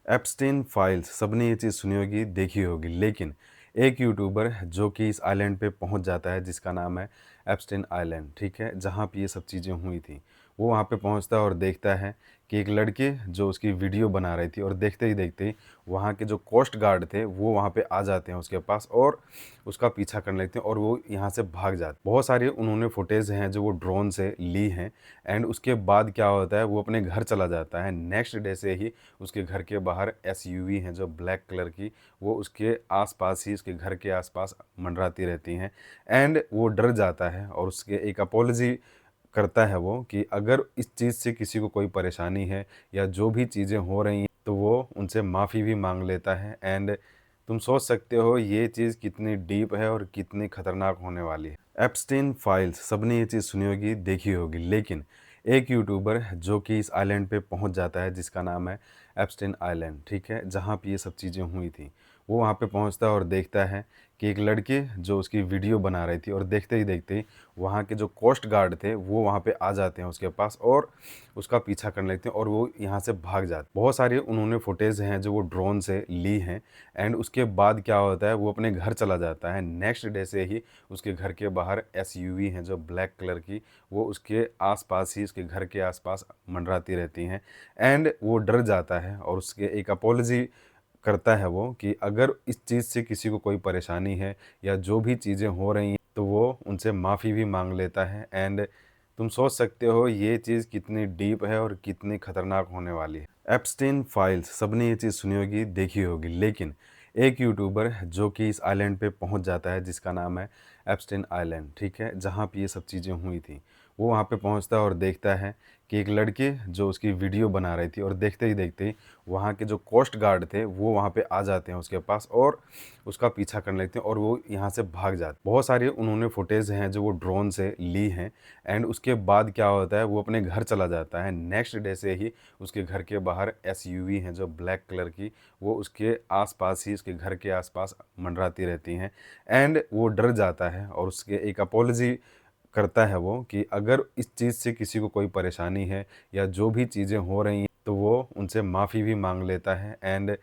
Epstein files सबने ये चीज़ सुनी होगी, देखी होगी, लेकिन एक यूट्यूबर जो कि इस आइलैंड पे पहुंच जाता है जिसका नाम है एप्स्टीन आइलैंड, ठीक है, जहाँ पे ये सब चीज़ें हुई थी। वो वहाँ पे पहुंचता है और देखता है कि एक लड़के जो उसकी वीडियो बना रही थी, और देखते ही देखते ही वहाँ के जो कोस्ट गार्ड थे वो वहाँ पे आ जाते हैं उसके पास और उसका पीछा करने लगते हैं और वो यहाँ से भाग जाते हैं। बहुत सारी उन्होंने फुटेज हैं जो वो ड्रोन से ली हैं। एंड उसके बाद क्या होता है, वो अपने घर चला जाता है। नेक्स्ट डे से ही उसके घर के बाहर एसयूवी हैं जो ब्लैक कलर की, वो उसके आसपास ही, उसके घर के आसपास मंडराती रहती हैं। एंड वो डर जाता है और उसके एक अपोलॉजी करता है वो, कि अगर इस चीज़ से किसी को कोई परेशानी है या जो भी चीज़ें हो रही हैं तो वो उनसे माफ़ी भी मांग लेता है। एंड तुम सोच सकते हो ये चीज़ कितनी डीप है और कितनी खतरनाक होने वाली है। एप्स्टीन फाइल्स सबने ये चीज़ सुनी होगी, देखी होगी, लेकिन एक यूट्यूबर जो कि इस आइलैंड पे पहुंच जाता है जिसका नाम है एप्स्टीन आइलैंड, ठीक है, जहाँ पे ये सब चीज़ें हुई थी। वो वहाँ पे पहुंचता है और देखता है कि एक लड़के जो उसकी वीडियो बना रही थी, और देखते ही देखते ही वहाँ के जो कोस्ट गार्ड थे वो वहाँ पे आ जाते हैं उसके पास और उसका पीछा करने लगते हैं और वो यहाँ से भाग जाते हैं। बहुत सारी उन्होंने फुटेज हैं जो वो ड्रोन से ली हैं। एंड उसके बाद क्या होता है, वो अपने घर चला जाता है। नेक्स्ट डे से ही उसके घर के बाहर एसयूवी हैं जो ब्लैक कलर की, वो उसके आसपास ही, उसके घर के आसपास मंडराती रहती हैं। एंड वो डर जाता है और उसके एक अपोलॉजी करता है वो, कि अगर इस चीज़ से किसी को कोई परेशानी है या जो भी चीज़ें हो रही हैं तो वो उनसे माफ़ी भी मांग लेता है। एंड तुम सोच सकते हो ये चीज़ कितनी डीप है और कितनी खतरनाक होने वाली है। एप्स्टीन फाइल्स सबने ये चीज़ सुनी होगी, देखी होगी, लेकिन एक यूट्यूबर जो कि इस आइलैंड पे पहुंच जाता है जिसका नाम है एप्स्टीन आइलैंड, ठीक है, जहाँ पे ये सब चीज़ें हुई थी। वो वहाँ पे पहुंचता है और देखता है कि एक लड़के जो उसकी वीडियो बना रही थी, और देखते ही देखते ही वहाँ के जो कोस्ट गार्ड थे वो वहाँ पे आ जाते हैं उसके पास और उसका पीछा करने लगते हैं और वो यहाँ से भाग जाते हैं। बहुत सारी उन्होंने फुटेज हैं जो वो ड्रोन से ली हैं। एंड उसके बाद क्या होता है, वो अपने घर चला जाता है। नेक्स्ट डे से ही उसके घर के बाहर एसयूवी हैं जो ब्लैक कलर की, वो उसके आसपास ही, उसके घर के आसपास मंडराती रहती हैं। एंड वो डर जाता है और उसके एक अपोलॉजी करता है वो, कि अगर इस चीज़ से किसी को कोई परेशानी है या जो भी चीज़ें हो रही हैं तो वो उनसे माफ़ी भी मांग लेता है। एंड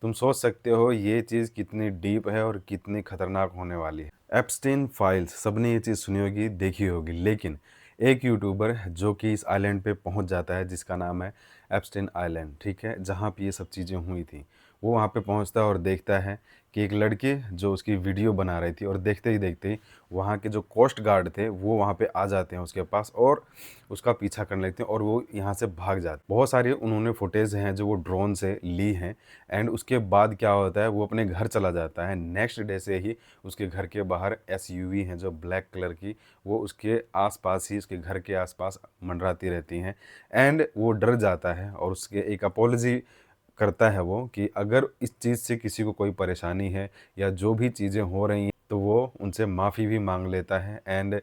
तुम सोच सकते हो ये चीज़ कितनी डीप है और कितनी खतरनाक होने वाली है। एप्स्टीन फाइल्स सबने ये चीज़ सुनी होगी, देखी होगी, लेकिन एक यूट्यूबर जो कि इस आइलैंड पे पहुंच जाता है जिसका नाम है एप्स्टीन आइलैंड, ठीक है, जहाँ पे ये सब चीज़ें हुई थी। वो वहाँ पे पहुंचता है और देखता है कि एक लड़के जो उसकी वीडियो बना रही थी, और देखते ही देखते ही वहाँ के जो कोस्ट गार्ड थे वो वहाँ पे आ जाते हैं उसके पास और उसका पीछा करने लगते हैं और वो यहाँ से भाग जाते हैं। बहुत सारी उन्होंने फुटेज हैं जो वो ड्रोन से ली हैं। एंड उसके बाद क्या होता है, वो अपने घर चला जाता है। नेक्स्ट डे से ही उसके घर के बाहर एसयूवी हैं जो ब्लैक कलर की, वो उसके आसपास ही, उसके घर के आसपास मंडराती रहती हैं। एंड वो डर जाता है और उसके एक अपोलॉजी करता है वो, कि अगर इस चीज़ से किसी को कोई परेशानी है या जो भी चीज़ें हो रही हैं तो वो उनसे माफ़ी भी मांग लेता है। एंड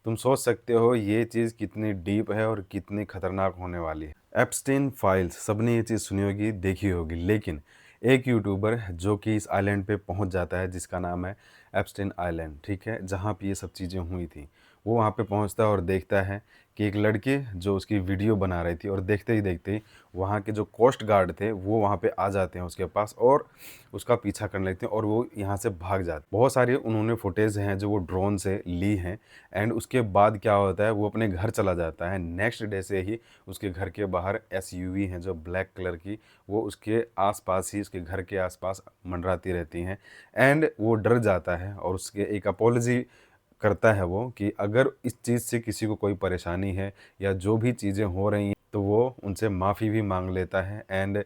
तुम सोच सकते हो ये चीज़ कितनी डीप है और कितनी खतरनाक होने वाली है। एप्स्टीन फाइल्स सबने ये चीज़ सुनी होगी, देखी होगी, लेकिन एक यूट्यूबर जो कि इस आइलैंड पे पहुंच जाता है जिसका नाम है एप्स्टीन आइलैंड, ठीक है, जहाँ पे ये सब चीज़ें हुई थी। वो वहाँ पे पहुंचता है और देखता है कि एक लड़के जो उसकी वीडियो बना रही थी, और देखते ही देखते ही वहाँ के जो कोस्ट गार्ड थे वो वहाँ पे आ जाते हैं उसके पास और उसका पीछा करने लगते हैं और वो यहाँ से भाग जाते हैं। बहुत सारी उन्होंने फुटेज हैं जो वो ड्रोन से ली हैं। एंड उसके बाद क्या होता है, वो अपने घर चला जाता है। नेक्स्ट डे से ही उसके घर के बाहर एसयूवी हैं जो ब्लैक कलर की, वो उसके आसपास ही, उसके घर के आसपास मंडराती रहती हैं। एंड वो डर जाता है और उसके एक अपोलॉजी करता है वो, कि अगर इस चीज़ से किसी को कोई परेशानी है या जो भी चीज़ें हो रही हैं तो वो उनसे माफ़ी भी मांग लेता है। एंड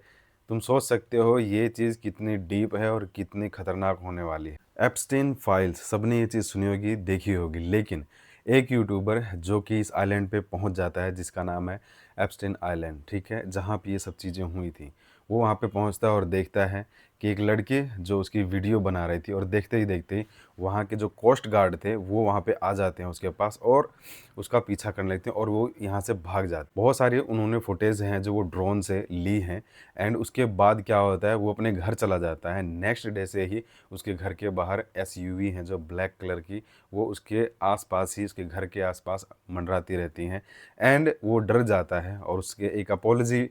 तुम सोच सकते हो ये चीज़ कितनी डीप है और कितनी खतरनाक होने वाली है। एप्स्टीन फाइल्स सबने ये चीज़ सुनी होगी, देखी होगी, लेकिन एक यूट्यूबर जो कि इस आइलैंड पे पहुंच जाता है जिसका नाम है एप्स्टीन आइलैंड, ठीक है, जहाँ पे ये सब चीज़ें हुई थी। वो वहाँ पे पहुंचता है और देखता है कि एक लड़के जो उसकी वीडियो बना रही थी, और देखते ही देखते ही वहाँ के जो कोस्ट गार्ड थे वो वहाँ पे आ जाते हैं उसके पास और उसका पीछा करने लगते हैं और वो यहाँ से भाग जाते हैं। बहुत सारी उन्होंने फुटेज हैं जो वो ड्रोन से ली हैं। एंड उसके बाद क्या होता है, वो अपने घर चला जाता है। नेक्स्ट डे से ही उसके घर के बाहर एसयूवी हैं जो ब्लैक कलर की, वो उसके आसपास ही, उसके घर के आसपास मंडराती रहती हैं। एंड वो डर जाता है और उसके एक अपोलॉजी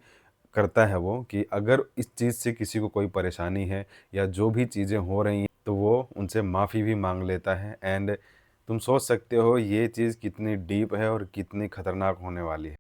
करता है वो कि अगर इस चीज़ से किसी को कोई परेशानी है या जो भी चीज़ें हो रही हैं, तो वो उनसे माफ़ी भी माँग लेता है। एंड तुम सोच सकते हो ये चीज़ कितनी डीप है और कितनी खतरनाक होने वाली है।